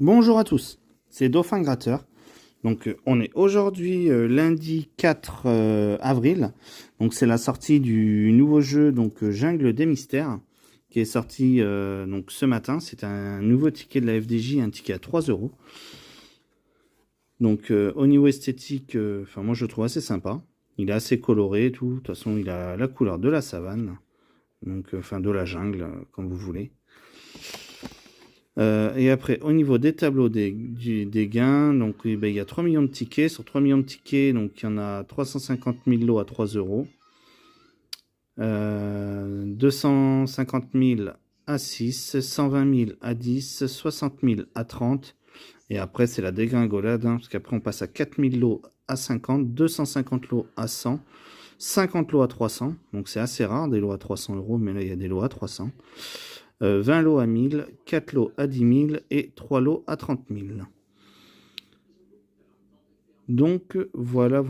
Bonjour à tous, c'est Dauphin Gratteur. Donc on est aujourd'hui lundi 4 avril. Donc c'est la sortie du nouveau jeu Jungle des Mystères qui est sorti donc ce matin. C'est un nouveau ticket de la FDJ, un ticket à 3 euros. Donc au niveau esthétique, moi je le trouve assez sympa. Il est assez coloré et tout. De toute façon il a la couleur de la savane. Donc de la jungle, comme vous voulez. Et après, au niveau des tableaux des gains, donc il y a 3 millions de tickets. Sur 3 millions de tickets, donc il y en a 350 000 lots à 3 euros. 250 000 à 6, 120 000 à 10, 60 000 à 30. Et après, c'est la dégringolade, parce qu'après, on passe à 4 000 lots à 50, 250 lots à 100, 50 lots à 300. Donc c'est assez rare, des lots à 300 euros, mais là, il y a des lots à 300. 20 lots à 1000, 4 lots à 10 000 et 3 lots à 30 000. Donc voilà.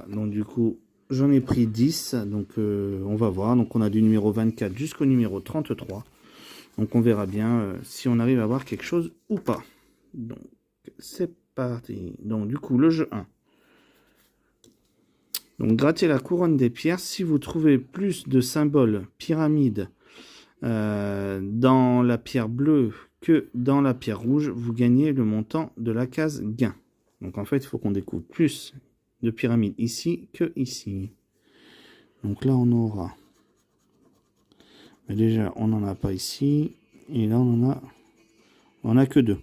Donc du coup, j'en ai pris 10. Donc on va voir. Donc on a du numéro 24 jusqu'au numéro 33. Donc on verra bien si on arrive à voir quelque chose ou pas. Donc c'est parti. Donc du coup, le jeu 1. Donc grattez la couronne des pierres. Si vous trouvez plus de symboles pyramides dans la pierre bleue que dans la pierre rouge, vous gagnez le montant de la case gain. Donc en fait, il faut qu'on découvre plus de pyramides ici que ici. Donc là, on aura... Mais déjà, on n'en a pas ici. Et là, on en a que 2.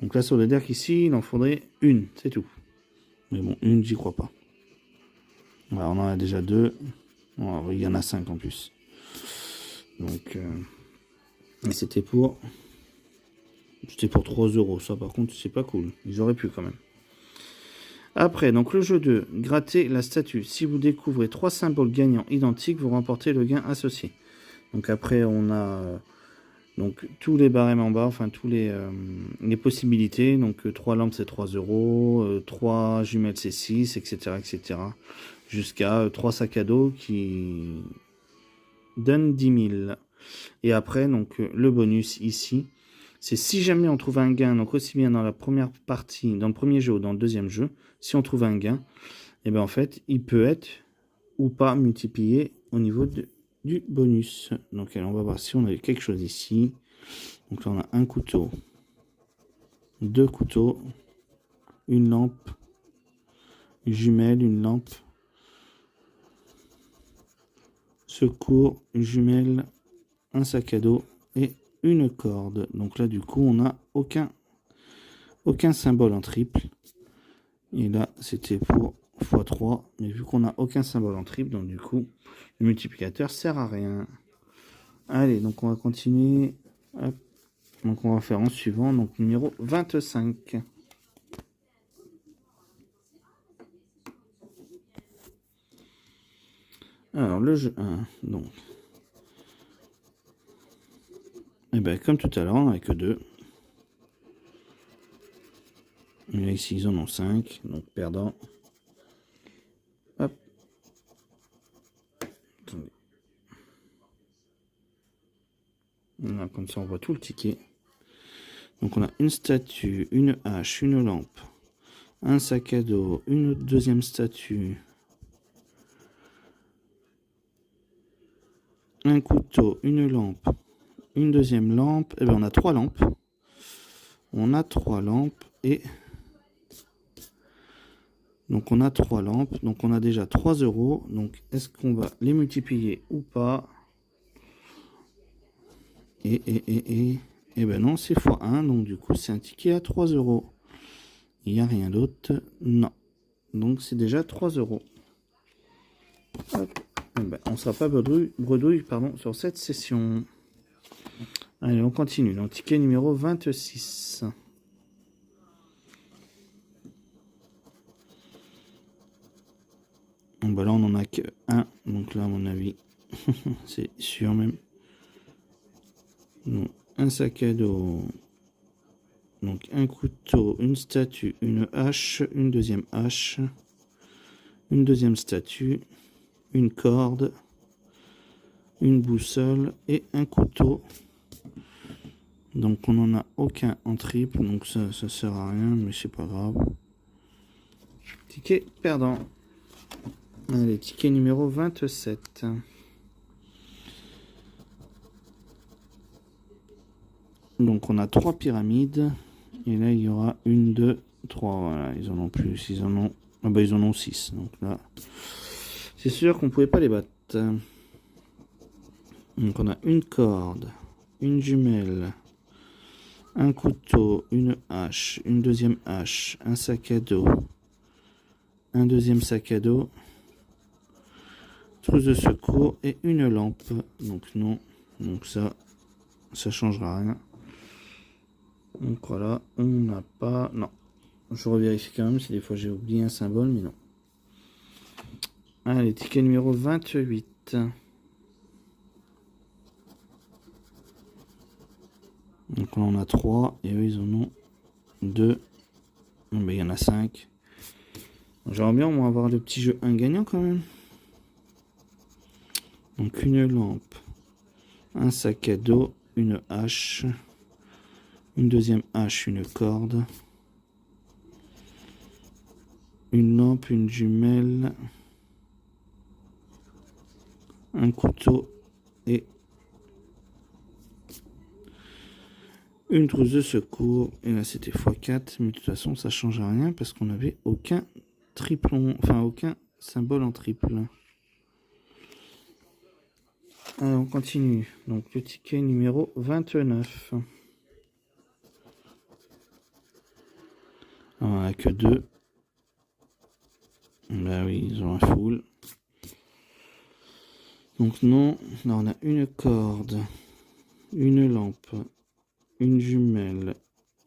Donc là, ça veut dire qu'ici, il en faudrait une, c'est tout. Mais bon, une, j'y crois pas. Voilà, on en a déjà 2. Alors, il y en a 5 en plus. Donc, c'était pour 3 euros. Ça, par contre, c'est pas cool. Ils auraient pu quand même. Après, donc le jeu 2, gratter la statue. Si vous découvrez 3 symboles gagnants identiques, vous remportez le gain associé. Donc après, on a donc tous les barèmes en bas, enfin tous les possibilités. Donc 3 lampes, c'est 3 euros. 3 jumelles, c'est 6, etc. etc. Jusqu'à 3 sacs à dos qui donnent 10 000. Et après, donc le bonus ici, c'est si jamais on trouve un gain, donc aussi bien dans la première partie, dans le premier jeu ou dans le deuxième jeu, si on trouve un gain, et bien en fait, il peut être ou pas multiplié au niveau du bonus. Donc alors, on va voir si on a quelque chose ici. Donc là, on a un couteau, 2 couteaux, une lampe, une jumelle, une lampe, secours, une jumelle, un sac à dos et une corde. Donc là, du coup, on n'a aucun symbole en triple. Et là, c'était pour x3. Mais vu qu'on n'a aucun symbole en triple, donc du coup, le multiplicateur sert à rien. Allez, donc on va continuer. Hop. Donc on va faire en suivant, donc numéro 25. Alors, le jeu 1, donc. Et bien, comme tout à l'heure, on n'en a que 2. Mais là, ici, ils en ont 5, donc perdant. Hop. Attendez. Voilà, comme ça, on voit tout le ticket. Donc, on a une statue, une hache, une lampe, un sac à dos, une deuxième statue, un couteau, une lampe, une deuxième lampe. Et bien, on a 3 lampes. On a 3 lampes et... Donc on a 3 lampes, donc on a déjà 3 euros. Donc est-ce qu'on va les multiplier ou pas? Et ben non, c'est x1, donc du coup c'est un ticket à 3 euros. Il n'y a rien d'autre, non. Donc c'est déjà 3 euros. Hop. Ben, on ne sera pas bredouille sur cette session. Allez, on continue. Donc ticket numéro 26. Bon, bah là on en a que 1, donc là à mon avis c'est sûr même. Donc, un sac à dos, donc un couteau, une statue, une hache, une deuxième statue, une corde, une boussole et un couteau. Donc on n'en a aucun en triple, donc ça sert à rien, mais c'est pas grave. Ticket perdant. Allez, ticket numéro 27. Donc on a 3 pyramides. Et là il y aura 1, 2, 3. Voilà, ils en ont plus. Ils en ont. Ah bah ils en ont 6. Donc là. C'est sûr qu'on pouvait pas les battre. Donc on a une corde, une jumelle, un couteau, une hache, une deuxième hache, un sac à dos, un deuxième sac à dos, trousse de secours et une lampe. Donc non, donc ça changera rien. Donc voilà, on n'a pas... Non, je revérifie quand même si des fois j'ai oublié un symbole, mais non. Allez, ticket numéro 28. Donc on en a 3 et eux ils en ont 2. Il y en a 5. J'aimerais bien au moins avoir le petit jeu 1 gagnant quand même. Donc une lampe, un sac à dos, une hache, une deuxième hache, une corde, une lampe, une jumelle, un couteau et une trousse de secours. Et là c'était x4, mais de toute façon ça change rien parce qu'on n'avait aucun triplon, enfin aucun symbole en triple. Alors on continue. Donc le ticket numéro 29. Alors, on n'a que 2. Bah oui, ils ont un full. Donc non, là on a une corde, une lampe, une jumelle,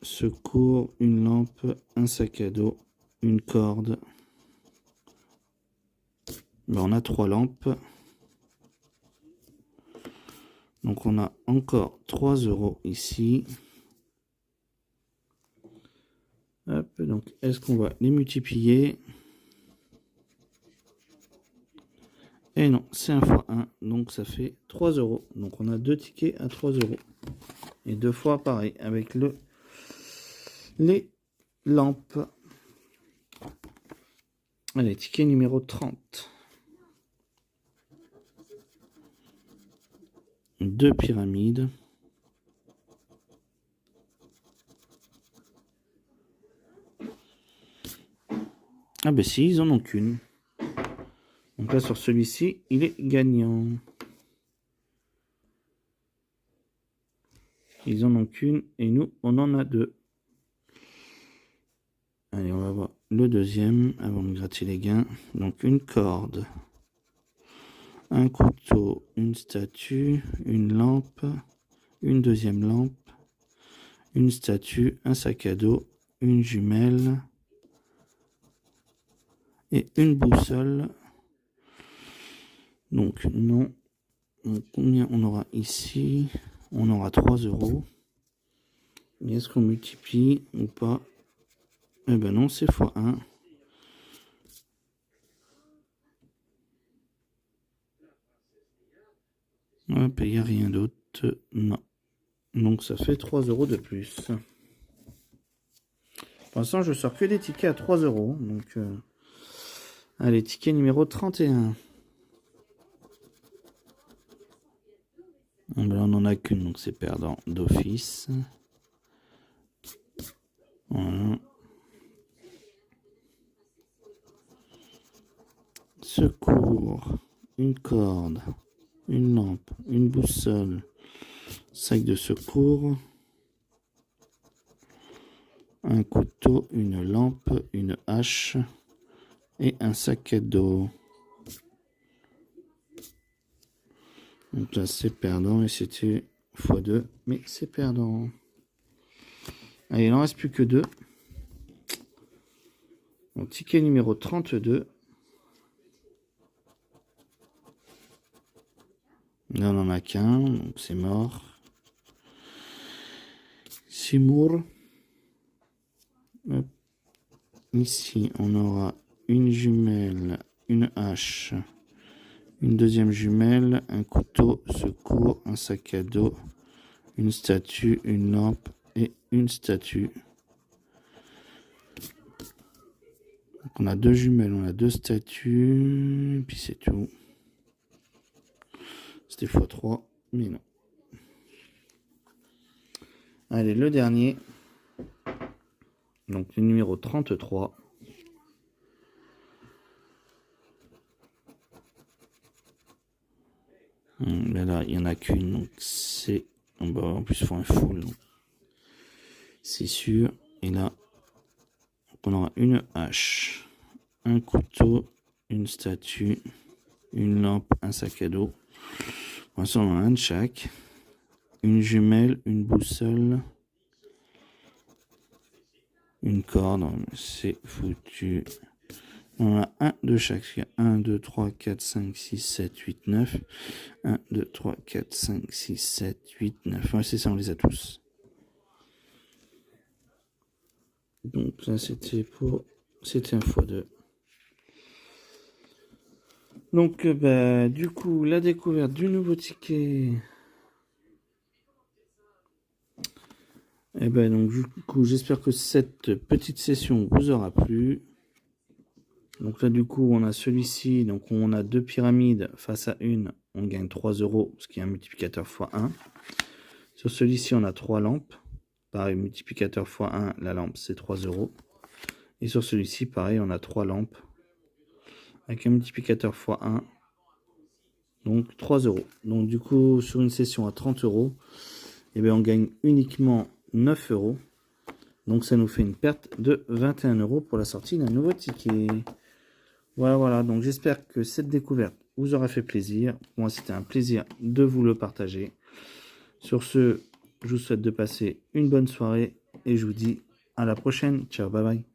secours, une lampe, un sac à dos, une corde. Bah, on a 3 lampes. Donc on a encore 3 € ici. Hop, donc est-ce qu'on va les multiplier? Et non, c'est 1 x 1, donc ça fait 3 €. Donc on a 2 tickets à 3 €. Et 2 fois pareil, avec les lampes. Allez, ticket numéro 30. 2 pyramides. Ah ben si, ils en ont qu'une. Donc là sur celui-ci, il est gagnant. Ils en ont qu'une et nous, on en a 2. Allez, on va voir le deuxième avant de gratter les gains. Donc une corde, un couteau, une statue, une lampe, une deuxième lampe, une statue, un sac à dos, une jumelle et une boussole. Donc non. Donc, combien on aura ici? On aura 3 €. Et est-ce qu'on multiplie ou pas? Eh ben non, c'est x1. Hop, il n'y a rien d'autre. Non. Donc ça fait 3 € de plus. Pour l'instant, je sors que des tickets à 3 €. Donc, allez, ticket numéro 31. Ben, on n'en a qu'une, donc c'est perdant d'office. Voilà. Secours, une corde, une lampe, une boussole, sac de secours, un couteau, une lampe, une hache et un sac à dos. Donc là c'est perdant et c'était x2, mais c'est perdant. Allez, il n'en reste plus que 2. Donc ticket numéro 32. Là on n'en a qu'un, donc c'est mort. C'est mort. Hop. Ici on aura une jumelle, une hache, une deuxième jumelle, un couteau, secours, un sac à dos, une statue, une lampe et une statue. Donc on a 2 jumelles, on a 2 statues, et puis c'est tout. C'était x3, mais non. Allez, le dernier. Donc le numéro 33. Mais là, il n'y en a qu'une, donc c'est... en plus, il faut un full, c'est sûr. Et là, on aura une hache, un couteau, une statue, une lampe, un sac à dos. Pour l'instant, on a un de chaque. Une jumelle, une boussole, une corde, c'est foutu. On a un de chaque. Il y a 1, 2, 3, 4, 5, 6, 7, 8, 9. 1, 2, 3, 4, 5, 6, 7, 8, 9. Ouais, c'est ça, on les a tous. Donc là, c'était un x2. Donc, du coup, la découverte du nouveau ticket. Et donc, du coup, j'espère que cette petite session vous aura plu. Donc là, du coup, on a celui-ci. Donc, on a 2 pyramides face à une. On gagne 3 €, ce qui est un multiplicateur x1. Sur celui-ci, on a 3 lampes. Pareil, multiplicateur x1, la lampe, c'est 3 €. Et sur celui-ci, pareil, on a 3 lampes. Avec un multiplicateur x1. Donc, 3 €. Donc, du coup, sur une session à 30 €, on gagne uniquement 9 €. Donc, ça nous fait une perte de 21 € pour la sortie d'un nouveau ticket. Voilà. Donc, j'espère que cette découverte vous aura fait plaisir. Moi, c'était un plaisir de vous le partager. Sur ce, je vous souhaite de passer une bonne soirée et je vous dis à la prochaine. Ciao, bye bye.